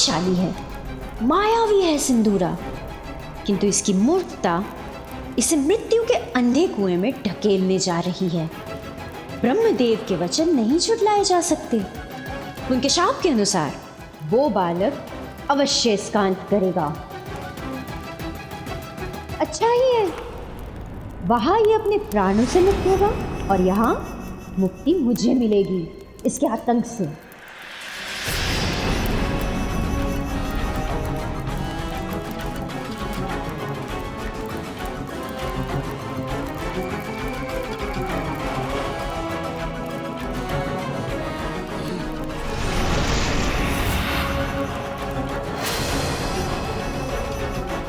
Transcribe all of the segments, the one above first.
शक्तिशाली है, मायावी है सिंदूरा, किंतु इसकी मूर्खता इसे मृत्यु के अंधे कुएं में ढकेलने जा रही है। ब्रह्मदेव के वचन नहीं झुठलाए जा सकते। उनके शाप के अनुसार वो बालक अवश्य इसका अंत करेगा। अच्छा ही है, वहां ये अपने प्राणों से मुक्त होगा और यहाँ मुक्ति मुझे मिलेगी इसके आतंक से।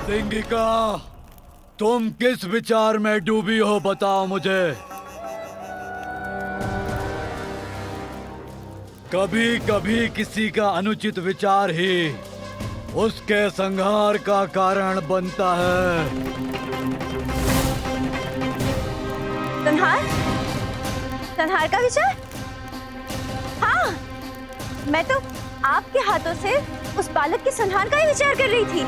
सिंगिका, तुम किस विचार में डूबी हो, बताओ मुझे। कभी कभी किसी का अनुचित विचार ही उसके संहार का कारण बनता है। संहार? संहार का विचार? हाँ, मैं तो आपके हाथों से उस बालक के संहार का ही विचार कर रही थी।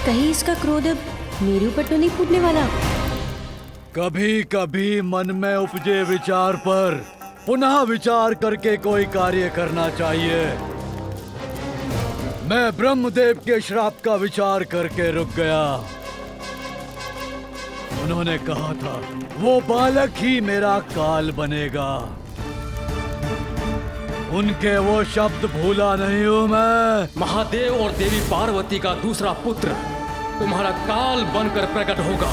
कहीं इसका क्रोध अब मेरे ऊपर तो नहीं फूटने वाला? कभी कभी मन में उपजे विचार पर पुनः विचार करके कोई कार्य करना चाहिए। मैं ब्रह्मदेव के श्राप का विचार करके रुक गया। उन्होंने कहा था वो बालक ही मेरा काल बनेगा। उनके वो शब्द भूला नहीं हूं मैं। महादेव और देवी पार्वती का दूसरा पुत्र तुम्हारा काल बनकर प्रकट होगा।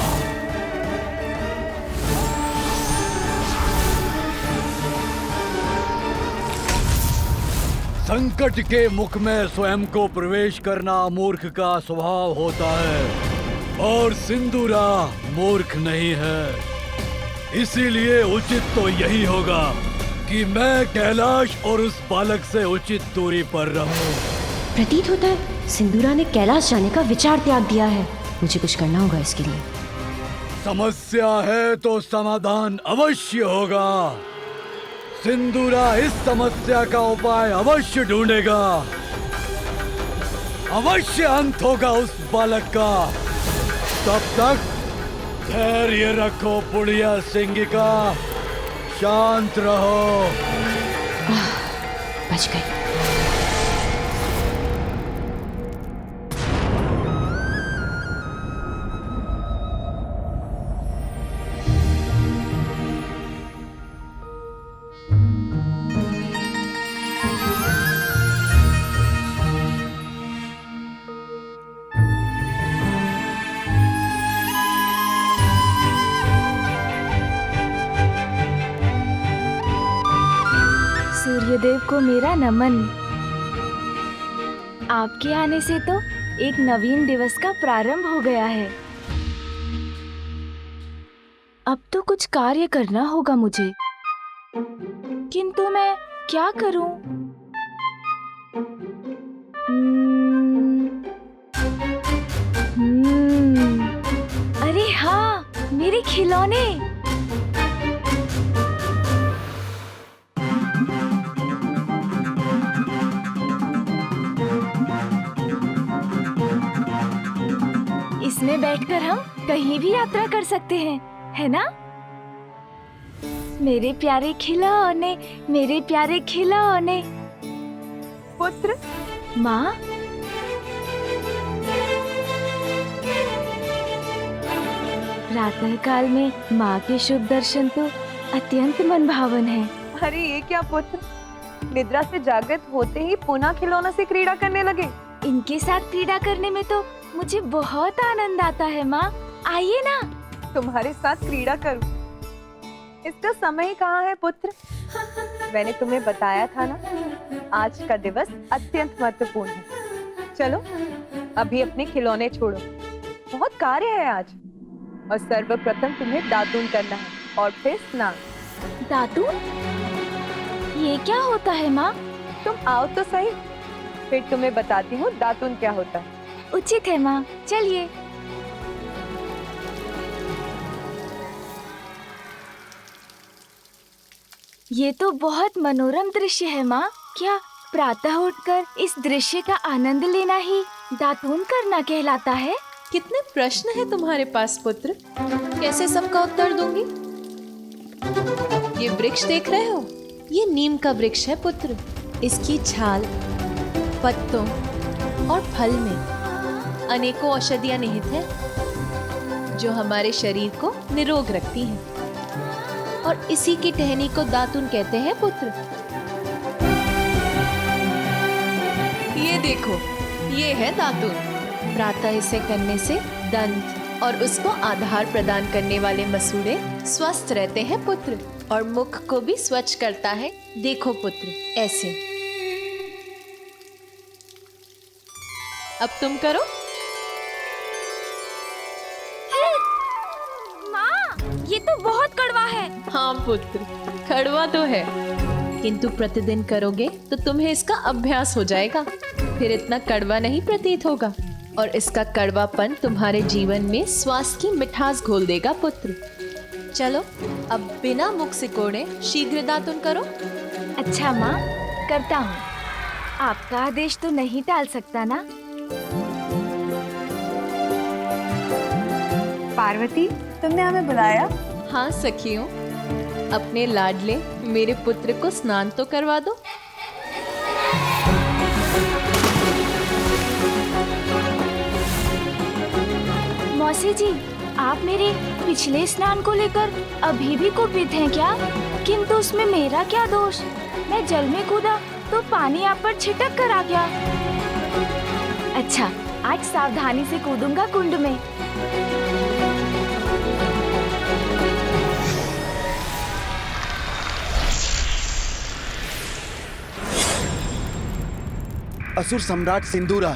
संकट के मुख में स्वयं को प्रवेश करना मूर्ख का स्वभाव होता है और सिंदूरा मूर्ख नहीं है। इसीलिए उचित तो यही होगा कि मैं कैलाश और उस बालक से उचित दूरी पर रहूं। प्रतीत होता है सिंदूरा ने कैलाश जाने का विचार त्याग दिया है। मुझे कुछ करना होगा इसके लिए। समस्या है तो समाधान अवश्य होगा। सिंदूरा इस समस्या का उपाय अवश्य ढूंढेगा। अवश्य अंत होगा उस बालक का। तब तक धैर्य रखो बुढ़िया सिंगिका, शांत रहो। बच गई। सूर्यदेव को मेरा नमन। आपके आने से तो एक नवीन दिवस का प्रारंभ हो गया है। अब तो कुछ कार्य करना होगा मुझे, किंतु मैं क्या करूं? अरे हाँ, मेरे खिलौने। इसमें बैठकर हम कहीं भी यात्रा कर सकते हैं, है ना? मेरे प्यारे खिलौने, मेरे प्यारे खिलौने। पुत्र, माँ, प्रातः काल में माँ के शुभ दर्शन तो अत्यंत मनभावन है। अरे ये क्या पुत्र, निद्रा से जागृत होते ही पुनः खिलौनों से क्रीड़ा करने लगे। इनके साथ क्रीड़ा करने में तो मुझे बहुत आनंद आता है माँ। आइए ना। तुम्हारे साथ क्रीड़ा करूं, इसका समय ही कहाँ है पुत्र। मैंने तुम्हें बताया था ना, आज का दिवस अत्यंत महत्वपूर्ण है। चलो अभी अपने खिलौने छोड़ो, बहुत कार्य है आज। और सर्वप्रथम तुम्हें दातून करना है और फिर स्नान। दातून? ये क्या होता है माँ? तुम आओ तो सही, फिर तुम्हें बताती हूँ दातून क्या होता है। उचित है माँ, चलिए। ये तो बहुत मनोरम दृश्य है माँ। क्या प्रातः उठकर इस दृश्य का आनंद लेना ही दातून करना कहलाता है? कितने प्रश्न हैं तुम्हारे पास पुत्र, कैसे सबका उत्तर दूंगी? ये वृक्ष देख रहे हो, ये नीम का वृक्ष है पुत्र। इसकी छाल, पत्तों और फल में अनेकों औषधियां निहित हैं जो हमारे शरीर को निरोग रखती हैं, और इसी की टहनी को दातून कहते हैं पुत्र। ये देखो, ये है दातून। प्रातः इसे करने से दंत और उसको आधार प्रदान करने वाले मसूड़े स्वस्थ रहते हैं पुत्र, और मुख को भी स्वच्छ करता है। देखो पुत्र, ऐसे। अब तुम करो। माँ, ये तो बहुत कड़वा है। हाँ पुत्र, कड़वा तो है, किंतु प्रतिदिन करोगे तो तुम्हें इसका अभ्यास हो जाएगा, फिर इतना कड़वा नहीं प्रतीत होगा, और इसका कड़वापन तुम्हारे जीवन में स्वास्थ्य की मिठास घोल देगा पुत्र। चलो, अब बिना मुख सिकोड़े शीघ्र दातुन करो। अच्छा माँ, करता हूँ। आपका आदेश तो नहीं टाल सकता ना? पार्वती, तुमने हमें बुलाया? हाँ सखियों, अपने लाडले मेरे पुत्र को स्नान तो करवा दो। मौसी जी, आप मेरे पिछले स्नान को लेकर अभी भी कुपित हैं क्या? किंतु उसमें मेरा क्या दोष? मैं जल में कूदा तो पानी आप पर छिटक कर आ गया। अच्छा, आज सावधानी से कूदूंगा कुंड में। असुर सम्राट सिंदूरा,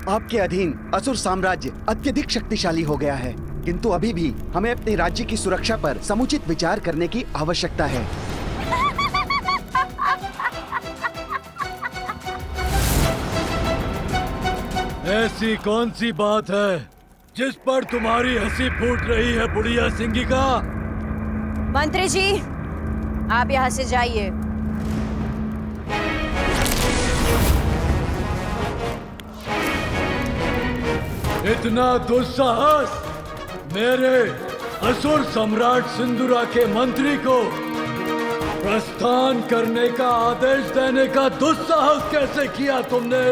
आपके अधीन असुर साम्राज्य अत्यधिक शक्तिशाली हो गया है, किंतु अभी भी हमें अपने राज्य की सुरक्षा पर समुचित विचार करने की आवश्यकता है। ऐसी कौन सी बात है जिस पर तुम्हारी हंसी फूट रही है बुढ़िया सिंगिका? मंत्री जी, आप यहाँ से जाइए। इतना दुस्साहस मेरे असुर सम्राट सिंदूरा के मंत्री को प्रस्थान करने का आदेश देने का दुस्साहस कैसे किया तुमने?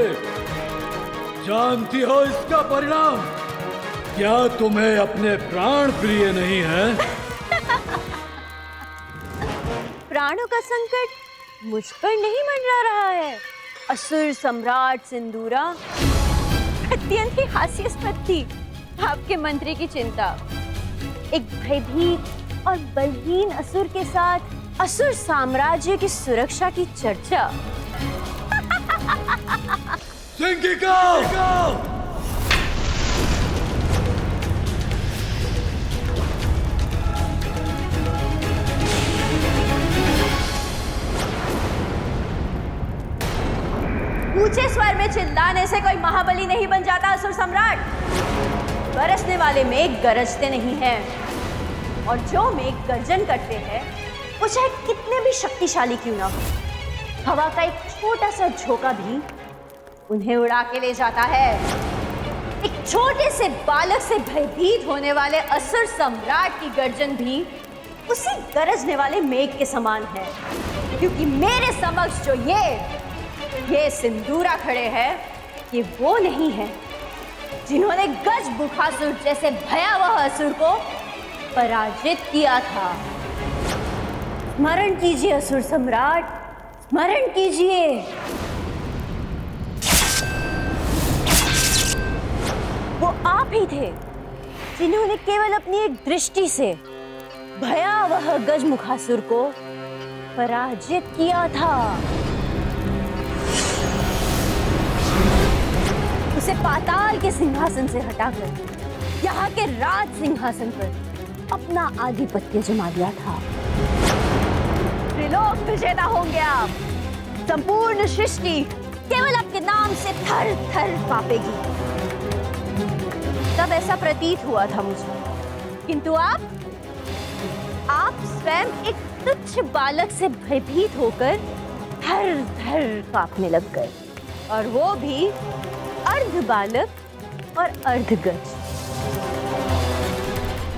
जानती हो इसका परिणाम? क्या तुम्हें अपने प्राण प्रिय नहीं है? प्राणों का संकट मुझ पर नहीं मंडरा रहा है। असुर सम्राट सिंदूरा, अत्यंत ही हास्यास्पद थी आपके मंत्री की चिंता। एक भयभीत और बलहीन असुर के साथ असुर साम्राज्य की सुरक्षा की चर्चा। सिंगिका! ऊंचे स्वर में चिल्लाने से कोई महाबली नहीं बन जाता असुर सम्राट। बरसने वाले मेघ गरजते नहीं हैं, और जो मेघ गर्जन करते हैं वो चाहे कितने भी शक्तिशाली क्यों ना हो, हवा का एक छोटा सा झोंका भी उन्हें उड़ा के ले जाता है। एक छोटे से बालक से भयभीत होने वाले असुर सम्राट की गर्जन भी उसी गरजने वाले मेघ के समान है, क्योंकि मेरे समक्ष जो ये सिंदूरा खड़े हैं, ये वो नहीं है जिन्होंने गज बुखासुर जैसे भयावह असुर को पराजित किया था। स्मरण कीजिए असुर सम्राट, स्मरण कीजिए। वो आप ही थे जिन्होंने केवल अपनी एक दृष्टि से भयावह गजमुखासुर को पराजित किया था। उसे पाताल के सिंहासन से हटाकर यहाँ के राज सिंहासन पर अपना आधिपत्य जमा दिया था। त्रिलोक विजेता होंगे आप। संपूर्ण सृष्टि केवल आपके नाम से थर थर कांपेगी। तब ऐसा प्रतीत हुआ था मुझे, किंतु आप स्वयं एक तुच्छ बालक से भयभीत होकर थर थर कांपने लग गए, और वो भी अर्ध बालक और अर्ध गज।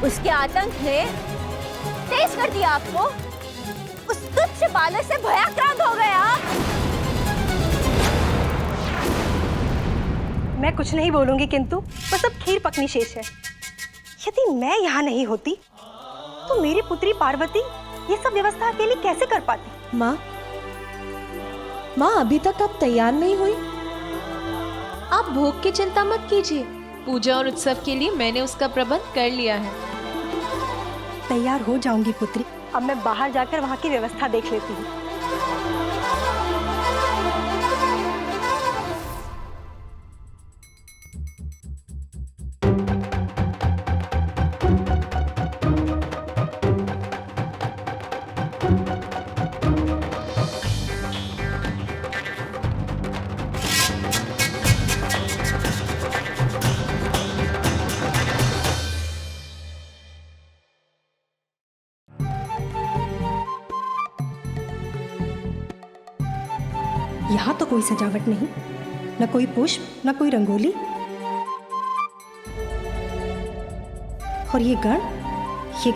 उसके आतंक ने तेज कर दिया आपको। उस तुच्छ बालक से भयाक्रांत हो गए आप। मैं कुछ नहीं बोलूंगी, किंतु बस अब खीर पकनी शेष है। यदि मैं यहाँ नहीं होती तो मेरी पुत्री पार्वती ये सब व्यवस्था अकेली कैसे कर पाती? माँ, अभी तक आप तैयार नहीं हुई? आप भोग की चिंता मत कीजिए। पूजा और उत्सव के लिए मैंने उसका प्रबंध कर लिया है। तैयार हो जाऊंगी पुत्री। अब मैं बाहर जाकर वहाँ की व्यवस्था देख लेती हूँ। यहाँ तो कोई सजावट नहीं, न कोई पुष्प, न कोई रंगोली। और ये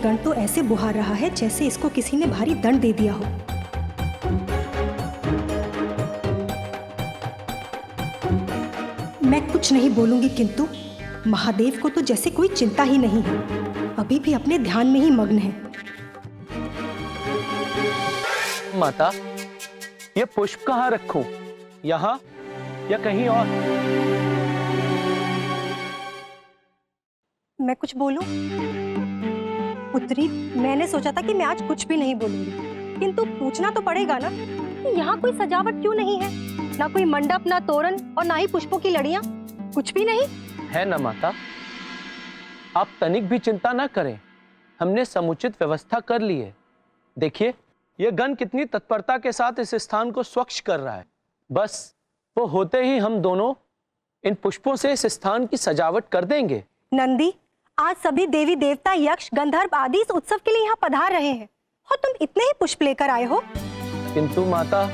गण तो ऐसे बुहार रहा है जैसे इसको किसी ने भारी दंड दे दिया हो। मैं कुछ नहीं बोलूंगी, किंतु महादेव को तो जैसे कोई चिंता ही नहीं है। अभी भी अपने ध्यान में ही मग्न है। माता, ये पुष्प कहाँ रखूं? यहाँ या कहीं और? मैं कुछ बोलूं? पुत्री, मैंने सोचा था कि मैं आज कुछ भी नहीं बोलूंगी, किंतु पूछना तो पड़ेगा ना कि यहाँ कोई सजावट क्यों नहीं है? ना कोई मंडप, ना तोरण, और ना ही पुष्पों की लड़ियां। कुछ भी नहीं है ना माता? आप तनिक भी चिंता ना करें, हमने समुचित व्यवस्था कर ली है। देखिए, यह गण कितनी तत्परता के साथ इस स्थान को स्वच्छ कर रहा है। बस वो होते ही हम दोनों इन पुष्पों से इस स्थान की सजावट कर देंगे। नंदी, आज सभी देवी देवता, यक्ष, गंधर्व आदि इस उत्सव के लिए यहाँ पधार रहे हैं, और तुम इतने ही पुष्प लेकर आए हो। किंतु माता,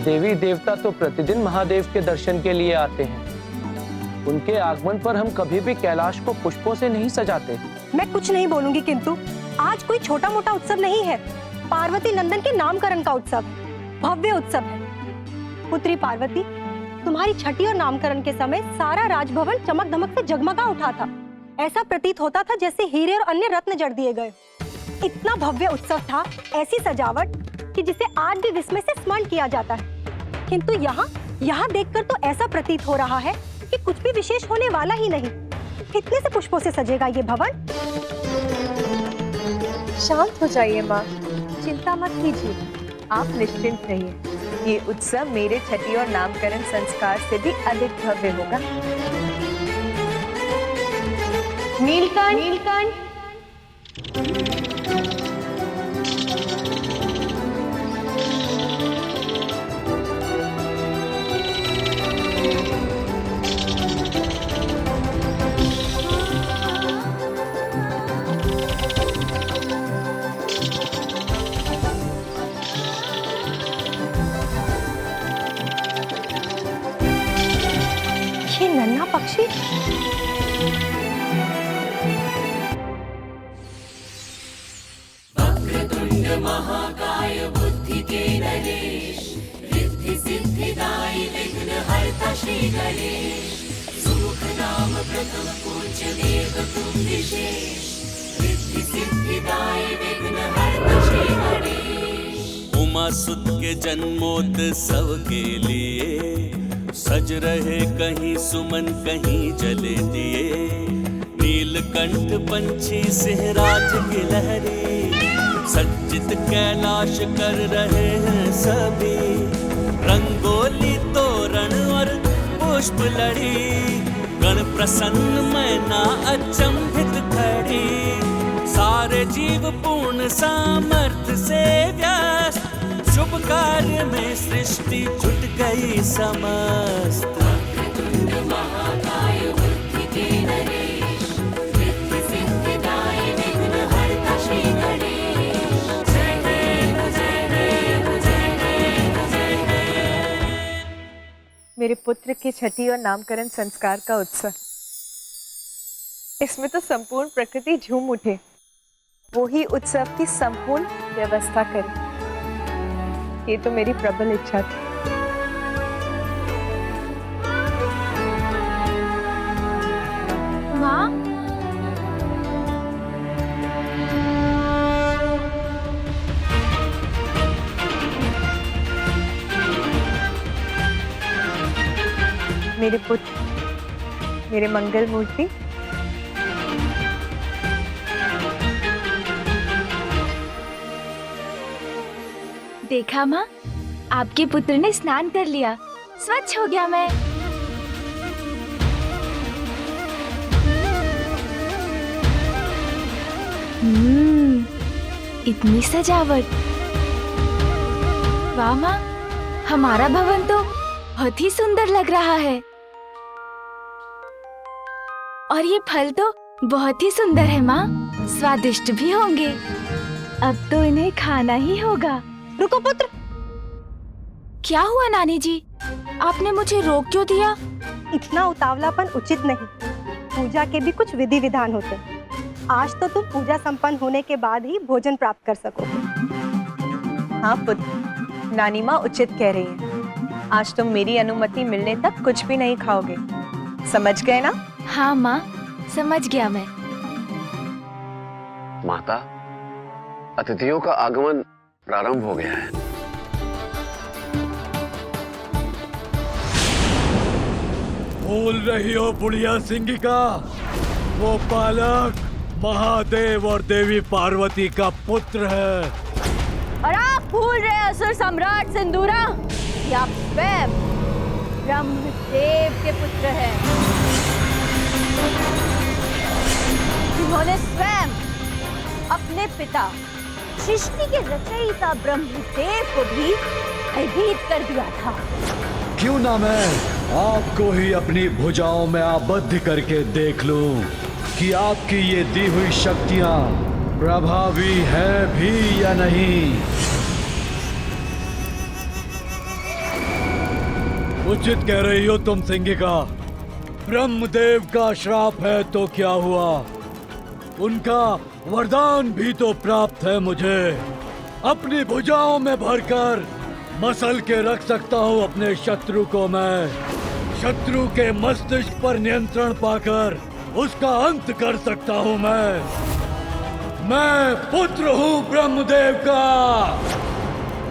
देवी देवता तो प्रतिदिन महादेव के दर्शन के लिए आते हैं। उनके आगमन पर हम कभी भी कैलाश को पुष्पों से नहीं सजाते। मैं कुछ नहीं बोलूंगी, किंतु आज कोई छोटा मोटा उत्सव नहीं है। पार्वती नंदन के नामकरण का उत्सव है, भव्य उत्सव है। पुत्री पार्वती, तुम्हारी छठी और नामकरण के समय सारा राजभवन चमक धमक से जगमगा उठा था। ऐसा प्रतीत होता था जैसे हीरे और अन्य रत्न जड़ दिए गए। इतना भव्य उत्सव था, ऐसी सजावट कि जिसे आज भी विस्मय से स्मरण किया जाता है। किंतु यहाँ देखकर तो ऐसा प्रतीत हो रहा है कि कुछ भी विशेष होने वाला ही नहीं। कितने से पुष्पों से सजेगा ये भवन? शांत हो जाइए माँ, चिंता मत कीजिए, आप निश्चिंत रहिए। ये उत्सव मेरे छठी और नामकरण संस्कार से भी अधिक भव्य होगा। नीलकंठ, ये नन्हा पक्षी महाकाय बुद्धि के नरेश, रिद्धि सिद्धिदायी विघ्न हरता श्री गणेश। सुमुख नाम प्रथम पूज्य देव तुम विशेष, रिद्धि सिद्धिदायी विघ्न हरता श्री गणेश। उमा सुत के जन्मोत्सव के लिए सज रहे कहीं सुमन कहीं जले दिए। नीलकंठ पंछी सिंहराज की लहरी, सज्जित कैलाश कर रहे हैं सभी। रंगोली तोरण और पुष्प लड़ी, गण प्रसन्न मैना अचंभित खड़ी। सारे सारे जीव पूर्ण सामर्थ्य से व्यस्त, शुभ कार्य में सृष्टि जुट गई समस्त। वक्रतुंड महाकाय बुद्धि के नरेश, रिद्धि सिद्धिदायी विघ्नहर्ता श्री गणेश। जय देव जय देव जय देव जय देव। मेरे पुत्र के छठी और नामकरण संस्कार का उत्सव, इसमें तो संपूर्ण प्रकृति झूम उठे। वो ही उत्सव की संपूर्ण व्यवस्था करे, ये तो मेरी प्रबल इच्छा थी। माँ, मेरे पुत्र, मेरे मंगल मूर्ति, देखा माँ, आपके पुत्र ने स्नान कर लिया, स्वच्छ हो गया मैं। इतनी सजावट, वाह माँ, हमारा भवन तो बहुत ही सुंदर लग रहा है। और ये फल तो बहुत ही सुंदर है माँ, स्वादिष्ट भी होंगे। अब तो इन्हें खाना ही होगा। रुको पुत्र। क्या हुआ नानी जी, आपने मुझे रोक क्यों दिया? इतना उतावलापन उचित नहीं, पूजा के भी कुछ विधि विधान होते हैं। आज तो तुम पूजा संपन्न होने के बाद ही भोजन प्राप्त कर सकोगे। हाँ पुत्र, नानी माँ उचित कह रही है। आज तुम मेरी अनुमति मिलने तक कुछ भी नहीं खाओगे, समझ गए ना? हाँ माँ, समझ गया मैं। माता, अतिथियों का आगमन प्रारंभ हो गया है। बोल रही हो बुढ़िया सिंगिका, वो बालक महादेव और देवी पार्वती का पुत्र है। और आप भूल रहे असुर सम्राट सिंदूरा, कि आप स्वयं ब्रह्मदेव के पुत्र हैं। उन्होंने स्वयं अपने पिता सृष्टि के रचयिता ब्रह्मदेव को भी भयभीत कर दिया था। क्यों ना मैं आपको ही अपनी भुजाओं में आबद्ध करके देख लूं कि आपकी ये दी हुई शक्तियां प्रभावी है भी या नहीं। उचित कह रही हो तुम सिंगिका। ब्रह्मदेव का श्राप है तो क्या हुआ, उनका वरदान भी तो प्राप्त है मुझे। अपनी भुजाओं में भरकर मसल के रख सकता हूँ अपने शत्रु को मैं। शत्रु के मस्तिष्क पर नियंत्रण पाकर उसका अंत कर सकता हूँ मैं पुत्र हूँ ब्रह्मदेव का,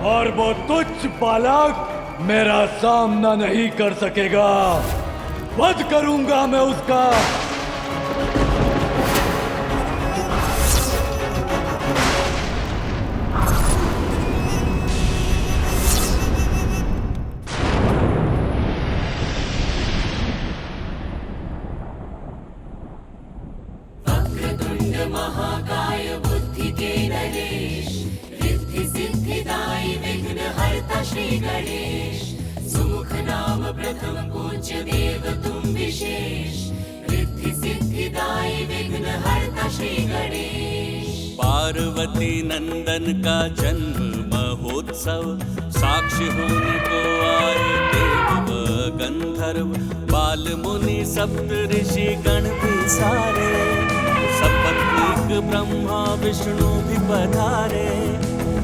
और वो तुच्छ बालक मेरा सामना नहीं कर सकेगा। वध करूंगा मैं उसका। महाकाय बुद्धि के नरेश, रिद्धि सिद्धिदायी विघ्नहर्ता श्री गणेश। सुमुख नाम प्रथम पूज्य देव तुम विशेष, रिद्धि सिद्धिदायी विघ्नहर्ता श्री गणेश। पार्वती नंदन का जन्म महोत्सव, साक्षी होने को आए देव व गंधर्व। बाल मुनि सप्त ऋषि गण भी सारे, सपत्नीक ब्रह्मा विष्णु भी पधारे।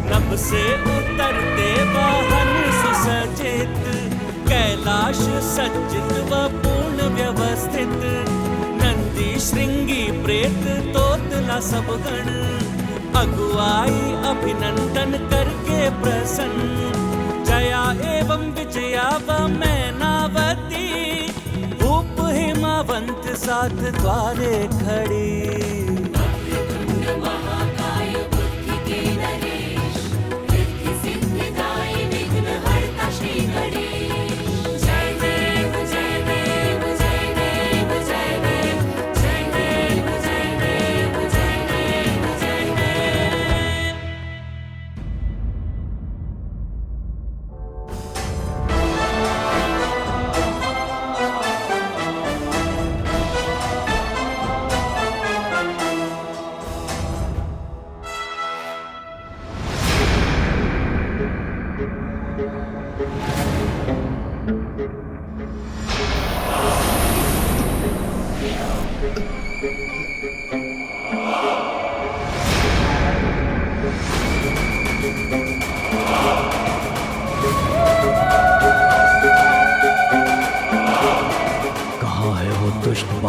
नभ से उतरते वाहन सुसज्जित, कैलाश सज्जित व पूर्ण व्यवस्थित। नंदी श्रृंगी प्रेत तोतला सब गण, अगुआई अभिनंदन करके प्रसन्न। जया एवं विजया व मैनावती, भूप हिमावंत साथ द्वारे खड़ी। महाकाय बुद्धि के नरेश, रिद्धि सिद्धिदायी विघ्नहर्ता श्री गणेश। जय देव जय देव जय देव जय देव, जय देव जय देव जय देव जय देव।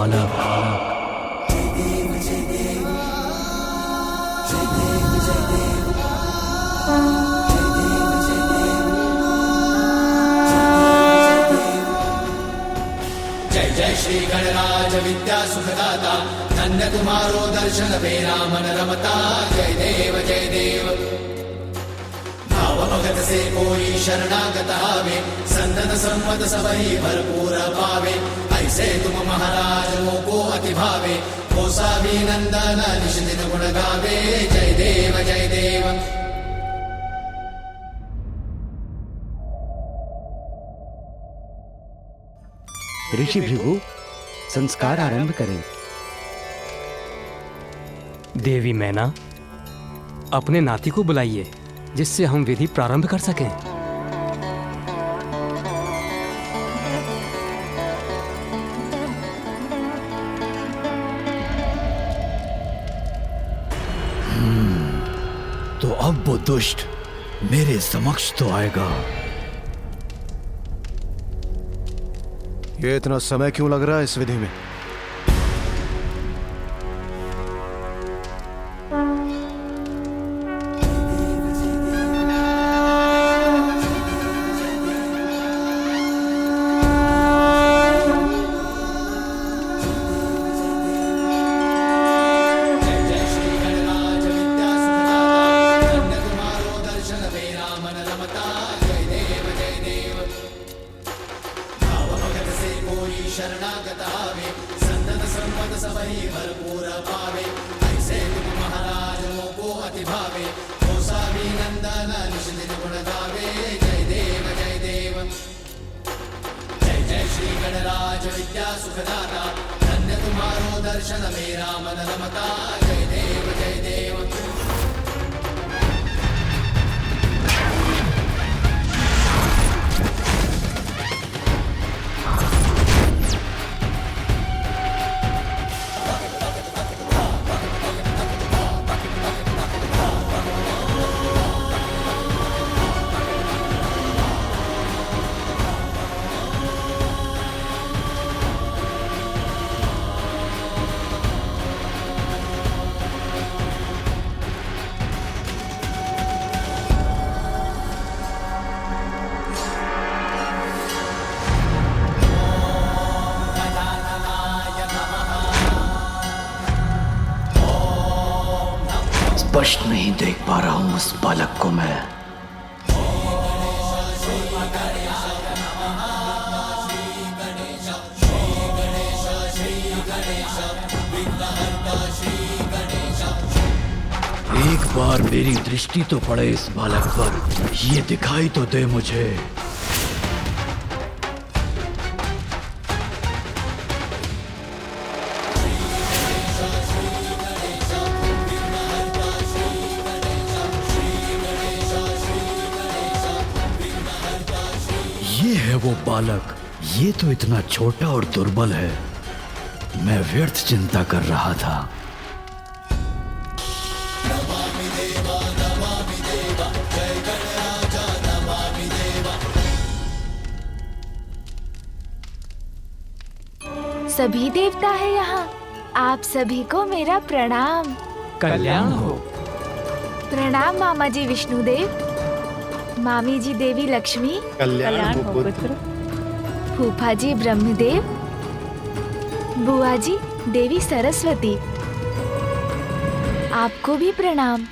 बालक। जय जय श्री गणराज विद्या सुखदाता, धन्य तुम्हारो दर्शन बेरा मन रमता। जय देव भाव भगत से कोई शरणागत आवे, संतत संपद सबही भरपूर पावे। ऐसे तुम महाराज मोको अति भावे, कोसाभिनंदन निश दिन गुण गावे। जय देव जय देव। ऋषि भृगु, संस्कार आरंभ करें। देवी मैना, अपने नाती को बुलाइए जिससे हम विधि प्रारंभ कर सकें। तो अब वो दुष्ट मेरे समक्ष तो आएगा। ये इतना समय क्यों लग रहा है इस विधि में? स्पष्ट नहीं देख पा रहा हूं उस बालक को मैं। एक बार मेरी दृष्टि तो पड़े इस बालक पर, ये दिखाई तो दे मुझे। ये है वो बालक, ये तो इतना छोटा और दुर्बल है। मैं व्यर्थ चिंता कर रहा था। सभी देवता है यहाँ, आप सभी को मेरा प्रणाम। कल्याण हो। प्रणाम मामा जी विष्णुदेव, मामी जी देवी लक्ष्मी, कल्याण हो पुत्र। फूफा जी ब्रह्मदेव, बुआ जी देवी सरस्वती, आपको भी प्रणाम।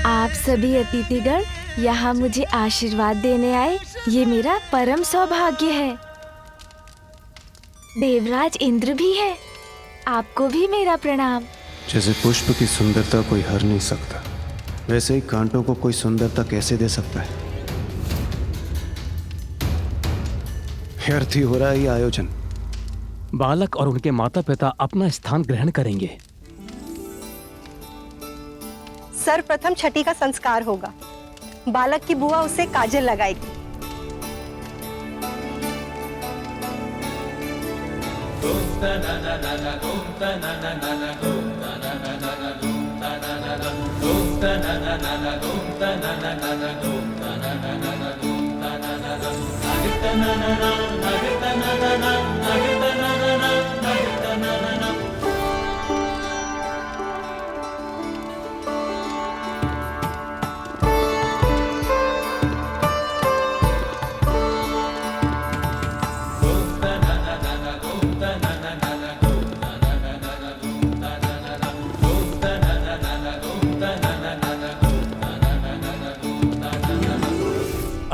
आप सभी अतिथिगण यहाँ मुझे आशीर्वाद देने आए, ये मेरा परम सौभाग्य है। देवराज इंद्र भी है, आपको भी मेरा प्रणाम। जैसे पुष्प की सुंदरता कोई हर नहीं सकता, वैसे ही कांटों को कोई सुंदरता कैसे दे सकता है। व्यर्थ ही हो रहा है ये आयोजन। बालक और उनके माता पिता अपना स्थान ग्रहण करेंगे। सर्वप्रथम छठी का संस्कार होगा। बालक की बुआ उसे काजल लगाएगी।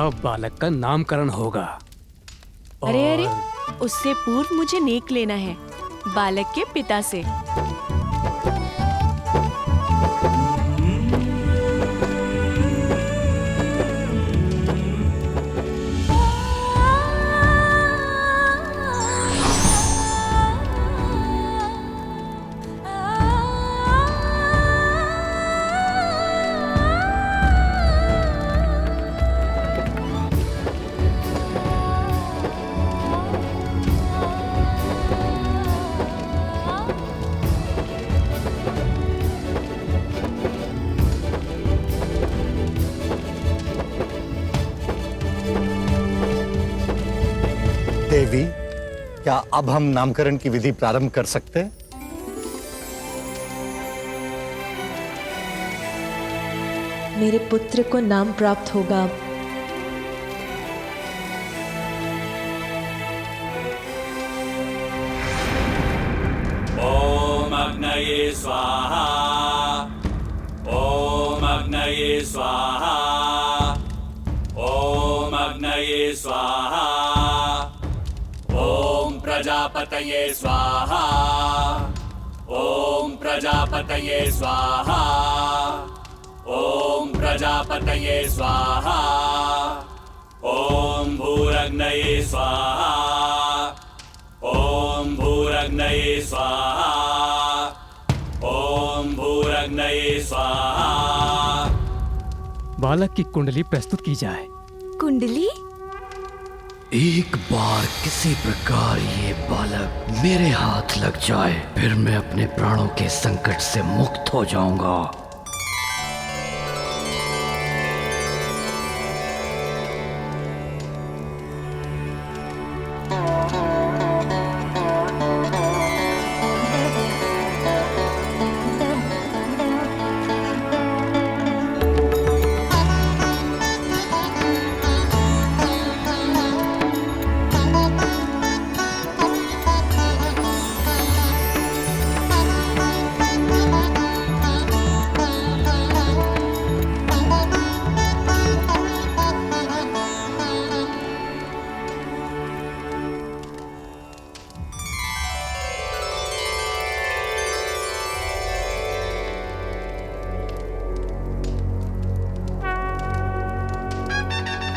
अब बालक का नामकरण होगा। अरे अरे, उससे पूर्व मुझे नेक लेना है बालक के पिता से। देवी, क्या अब हम नामकरण की विधि प्रारंभ कर सकते हैं? मेरे पुत्र को नाम प्राप्त होगा अब। ओम अग्नये स्वाहा, ओम अग्नये स्वाहा, ओम अग्नये स्वाहा, ओम प्रजापतये स्वाहा, ओम प्रजापतये स्वाहा, ओम प्रजापतये स्वाहा, ओम भूरग्नये स्वाहा, ओम भूरग्नये स्वाहा, ओम भूरग्नये स्वाहा। बालक की कुंडली प्रस्तुत की जाए। कुंडली? एक बार किसी प्रकार ये बालक मेरे हाथ लग जाए, फिर मैं अपने प्राणों के संकट से मुक्त हो जाऊंगा।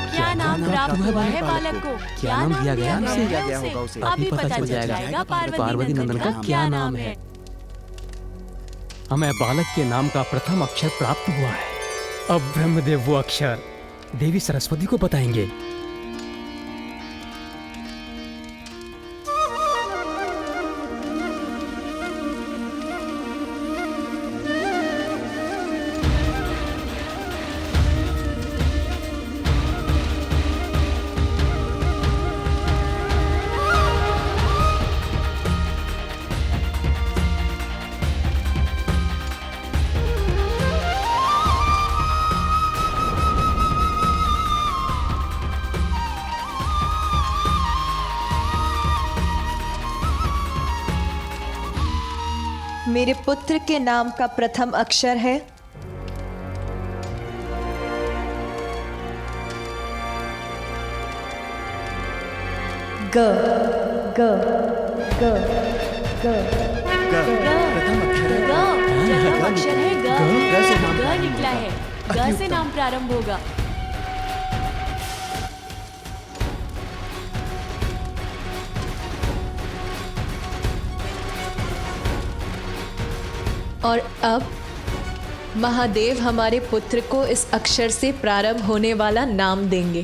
क्या नाम प्राप्त हुआ है बालक को? क्या नाम दिया गया उसे? अभी पता चल जाएगा पार्वती नंदन का क्या नाम है। हमें बालक के नाम का प्रथम अक्षर प्राप्त हुआ है। अब ब्रह्मदेव वो अक्षर देवी सरस्वती को बताएंगे। मेरे पुत्र के नाम का प्रथम अक्षर है ग। ग ग ग प्रथम अक्षर है ग। ग निकला है। ग से नाम प्रारंभ होगा। और अब महादेव हमारे पुत्र को इस अक्षर से प्रारंभ होने वाला नाम देंगे।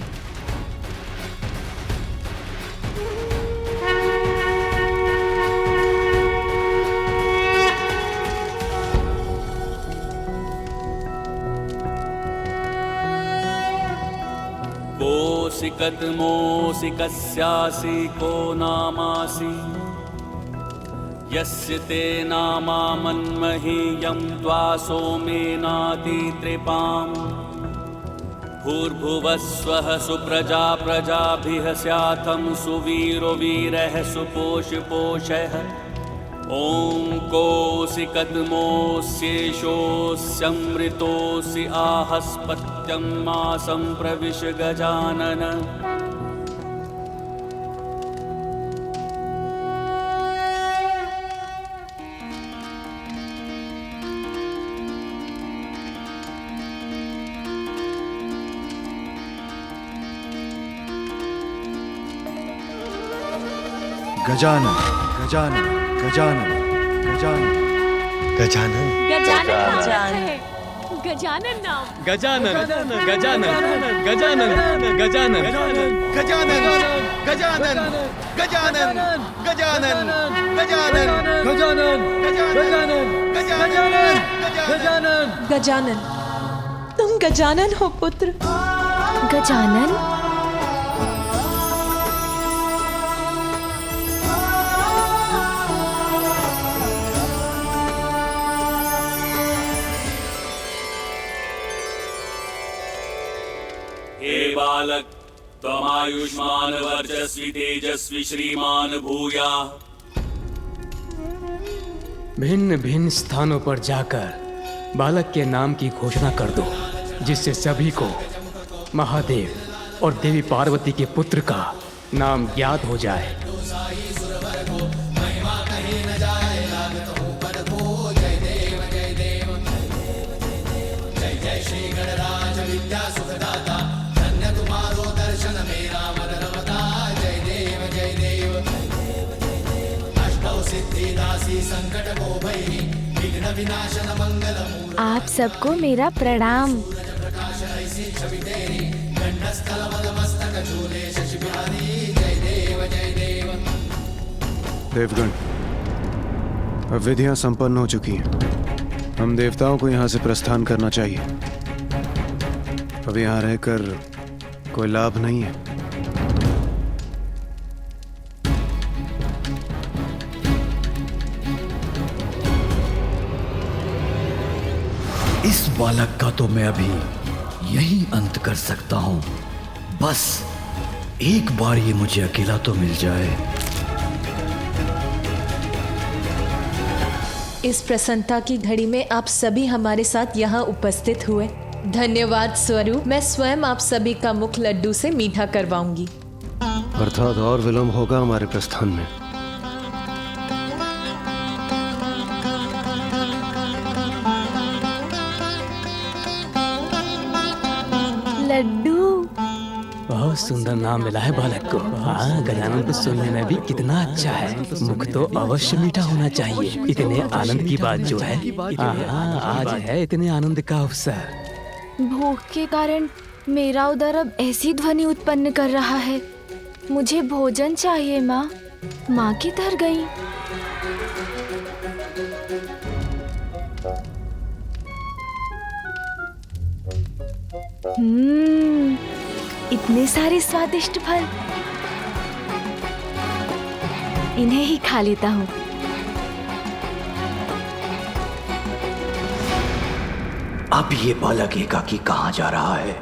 कोसिकत मोसिकस्यासि को नामासि यस्य ते नामा मन्महीयं त्वा सोमेनाति त्रिपाम् भूर्भुवस्वः सुप्रजा प्रजाभिः स्यातं सुवीरो वीरः सुपोष पोषः ॐ कोऽसि कद्मोऽस्येषोऽस्यमृतोऽसि आहस्पत्यं मासं प्रविश गजानन। गजानन गजानन गजानन गजानन गजानन गजानन नाम गजानन गजानन गजानन गजानन गजानन गजानन गजानन गजानन गजानन गजानन गजानन गजानन गजानन, तुम गजानन हो पुत्र। गजानन? हे बालक, त्वमायुष्मान वर्चस्वी तेजस्वी श्रीमान भूयाः। भिन्न भिन्न स्थानों पर जाकर बालक के नाम की घोषणा कर दो, जिससे सभी को महादेव और देवी पार्वती के पुत्र का नाम ज्ञात हो जाए। जय जय श्री गणराज विद्या सुखदाता, धन्य तुम्हारो दर्शन मेरा मन रमता। जय देव अष्टौ सिद्धिदासी संकट को भयी, विघ्न विनाशन मंगल मूल। आप सबको मेरा प्रणाम। प्रकाश ऐसी छवि तेरी, गंडस्थल मस्तक झूले शशि बिहारी। जय देव देवगण, अब विधियां संपन्न हो चुकी हैं। हम देवताओं को यहाँ से प्रस्थान करना चाहिए। अब यहाँ रहकर कोई लाभ नहीं है। इस बालक का तो मैं अभी यही अंत कर सकता हूं। बस एक बार ये मुझे अकेला तो मिल जाए। इस प्रसन्नता की घड़ी में आप सभी हमारे साथ यहाँ उपस्थित हुए, धन्यवाद स्वरूप मैं स्वयं आप सभी का मुख लड्डू से मीठा करवाऊंगी। अर्थात और विलंब होगा हमारे प्रस्थान में। लड्डू, बहुत सुंदर नाम मिला है बालक को। हाँ, गजानन को सुनने में भी कितना अच्छा है। मुख तो अवश्य मीठा होना चाहिए। इतने आनंद की बात जो है, हाँ, आज है इतने आनंद का अवसर। भूख के कारण मेरा उदर अब ऐसी ध्वनि उत्पन्न कर रहा है। मुझे भोजन चाहिए माँ। माँ किधर गई? इतने सारे स्वादिष्ट फल, इन्हें ही खा लेता हूँ। अब ये बालक एकाकी कहाँ जा रहा है?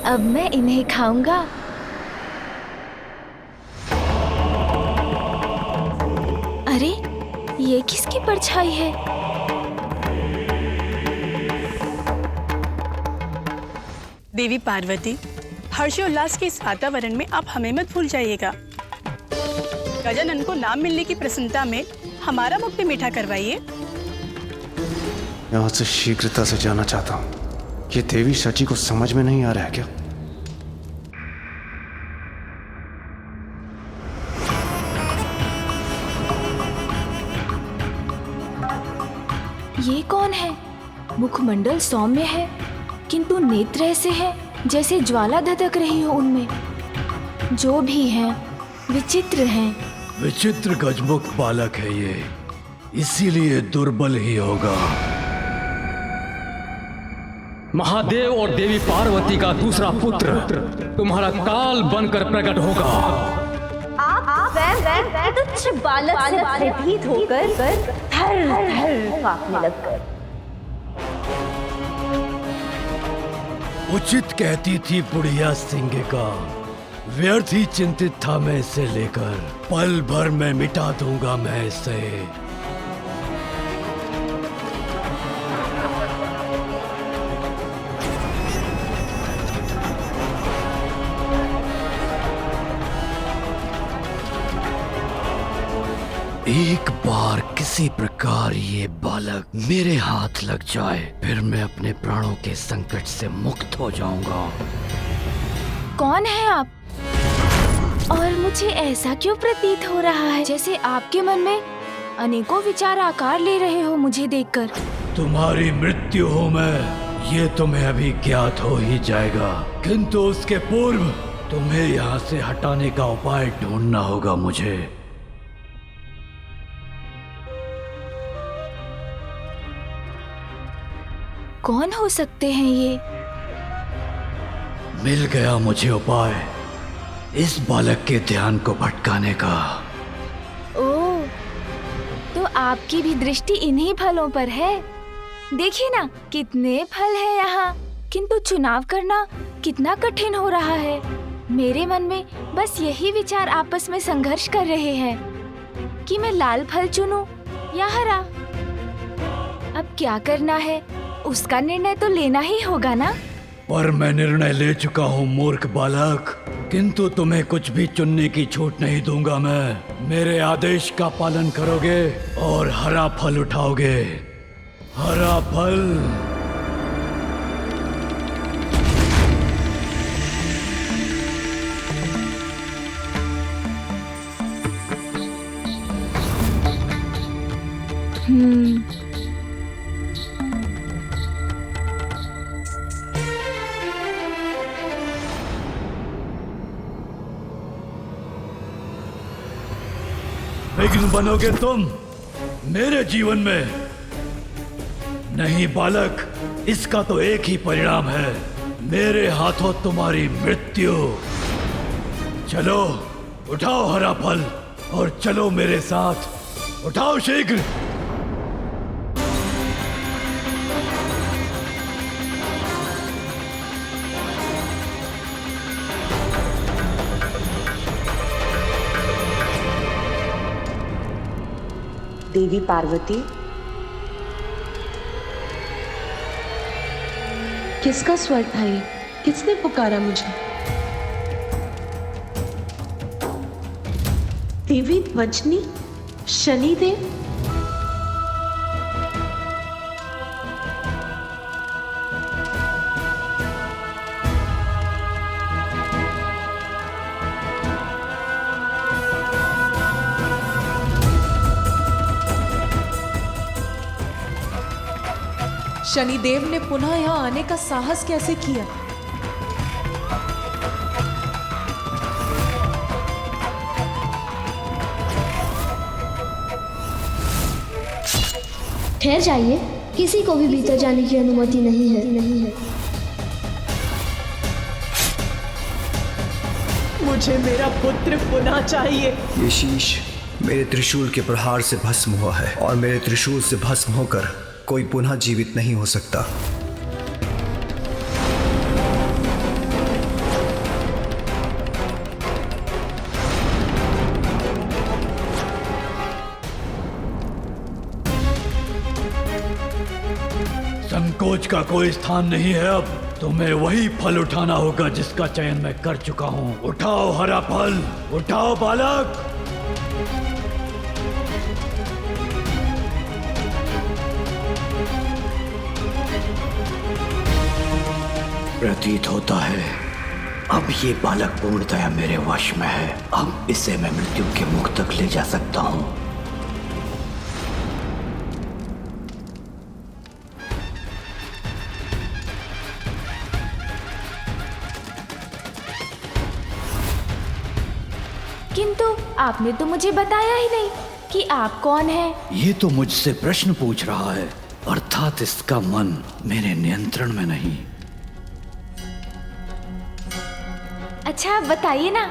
अब मैं इन्हें खाऊंगा। अरे, ये किसकी परछाई है? देवी पार्वती, हर्षोल्लास के इस वातावरण में आप हमें मत भूल जाइएगा। गजानन को नाम मिलने की प्रसन्नता में हमारा मुख भी मीठा करवाइए। यहाँ से शीघ्रता से जाना चाहता हूँ। ये देवी सची को समझ में नहीं आ रहा है क्या? ये कौन है? मुखमंडल सौम्य है, किंतु नेत्र ऐसे है जैसे ज्वाला धधक रही हो उनमें। जो भी हैं, विचित्र हैं, विचित्र गजमुख बालक है ये, इसीलिए दुर्बल ही होगा। महादेव और देवी पार्वती का दूसरा पुत्र तुम्हारा काल बनकर प्रकट होगा। आप तुच्छ बालक से भयभीत होकर थर-थर कांपने लगकर। उचित कहती थी बुढ़िया सिंगिका, व्यर्थ ही चिंतित था मैं इसे लेकर। पल भर में मिटा दूंगा मैं इसे। एक बार किसी प्रकार ये बालक मेरे हाथ लग जाए, फिर मैं अपने प्राणों के संकट से मुक्त हो जाऊंगा। कौन है आप? और मुझे ऐसा क्यों प्रतीत हो रहा है जैसे आपके मन में अनेकों विचार आकार ले रहे हो मुझे देखकर। तुम्हारी मृत्यु हो मैं, ये तुम्हें अभी ज्ञात हो ही जाएगा, किंतु उसके पूर्व तुम्हें यहाँ से हटाने का उपाय ढूंढना होगा मुझे। कौन हो सकते हैं ये? मिल गया मुझे उपाय इस बालक के ध्यान को भटकाने का। ओह, तो आपकी भी दृष्टि इन्हीं फलों पर है। देखिए ना कितने फल है यहाँ, किंतु चुनाव करना कितना कठिन हो रहा है। मेरे मन में बस यही विचार आपस में संघर्ष कर रहे हैं कि मैं लाल फल चुनूं या हरा। अब क्या करना है उसका निर्णय तो लेना ही होगा ना। पर मैं निर्णय ले चुका हूँ मूर्ख बालक, किंतु तुम्हें कुछ भी चुनने की छूट नहीं दूंगा मैं। मेरे आदेश का पालन करोगे और हरा फल उठाओगे। हरा फल। विघ्न बनोगे तुम मेरे जीवन में। नहीं बालक, इसका तो एक ही परिणाम है, मेरे हाथों तुम्हारी मृत्यु। चलो उठाओ हरा फल और चलो मेरे साथ। उठाओ शीघ्र। देवी पार्वती, किसका स्वर था ये? किसने पुकारा मुझे? देवी वजनी, शनिदेव? शनिदेव ने पुनः यहाँ आने का साहस कैसे किया? ठहर जाइए, किसी को भी भीतर जाने की अनुमति नहीं है। मुझे मेरा पुत्र पुनः चाहिए। ये शीश मेरे त्रिशूल के प्रहार से भस्म हुआ है और मेरे त्रिशूल से भस्म होकर कोई पुनः जीवित नहीं हो सकता। संकोच का कोई स्थान नहीं है। अब तुम्हें वही फल उठाना होगा जिसका चयन मैं कर चुका हूँ। उठाओ हरा फल, उठाओ बालक। प्रतीत होता है अब ये बालक पूर्णतया मेरे वश में है। अब इसे मैं मृत्यु के मुख तक ले जा सकता हूँ। किंतु आपने तो मुझे बताया ही नहीं कि आप कौन हैं। ये तो मुझसे प्रश्न पूछ रहा है, अर्थात इसका मन मेरे नियंत्रण में नहीं। अच्छा आप बताइए ना,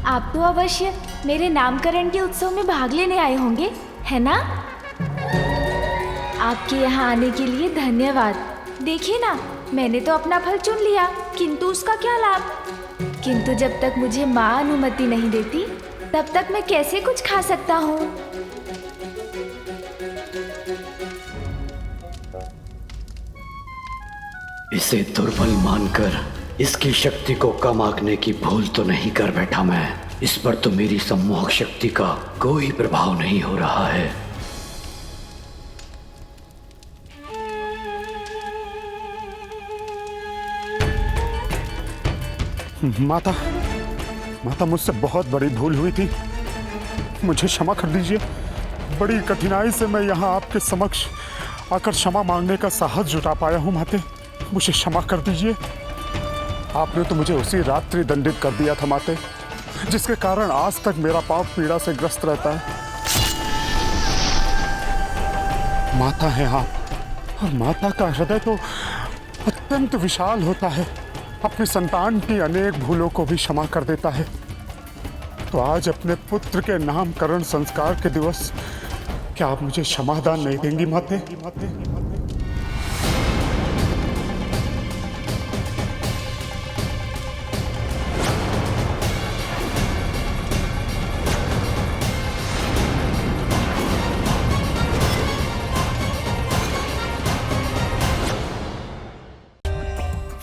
आप तो अवश्य मेरे नामकरण के उत्सव में भाग लेने आए होंगे, है ना? आपके यहाँ आने के लिए धन्यवाद। देखिए ना, मैंने तो अपना फल चुन लिया, किंतु उसका क्या लाभ? किंतु जब तक मुझे माँ अनुमति नहीं देती, तब तक मैं कैसे कुछ खा सकता हूँ? इसे दुर्बल मानकर इसकी शक्ति को कम आंकने की भूल तो नहीं कर बैठा मैं। इस पर तो मेरी सम्मोहक शक्ति का कोई प्रभाव नहीं हो रहा है। माता, माता मुझसे बहुत बड़ी भूल हुई थी, मुझे क्षमा कर दीजिए। बड़ी कठिनाई से मैं यहाँ आपके समक्ष आकर क्षमा मांगने का साहस जुटा पाया हूँ माते, मुझे क्षमा कर दीजिए। आपने तो मुझे उसी रात्रि दंडित कर दिया था माते, जिसके कारण आज तक मेरा पांव पीड़ा से ग्रस्त रहता है। माता है आप, और माता का हृदय तो अत्यंत विशाल होता है, अपनी संतान की अनेक भूलों को भी क्षमा कर देता है। तो आज अपने पुत्र के नामकरण संस्कार के दिवस क्या आप मुझे क्षमादान नहीं देंगी माते?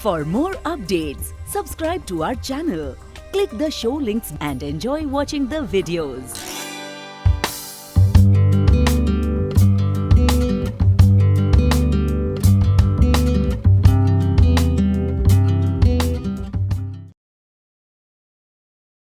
For more updates, subscribe to our channel, click the show links and enjoy watching the videos.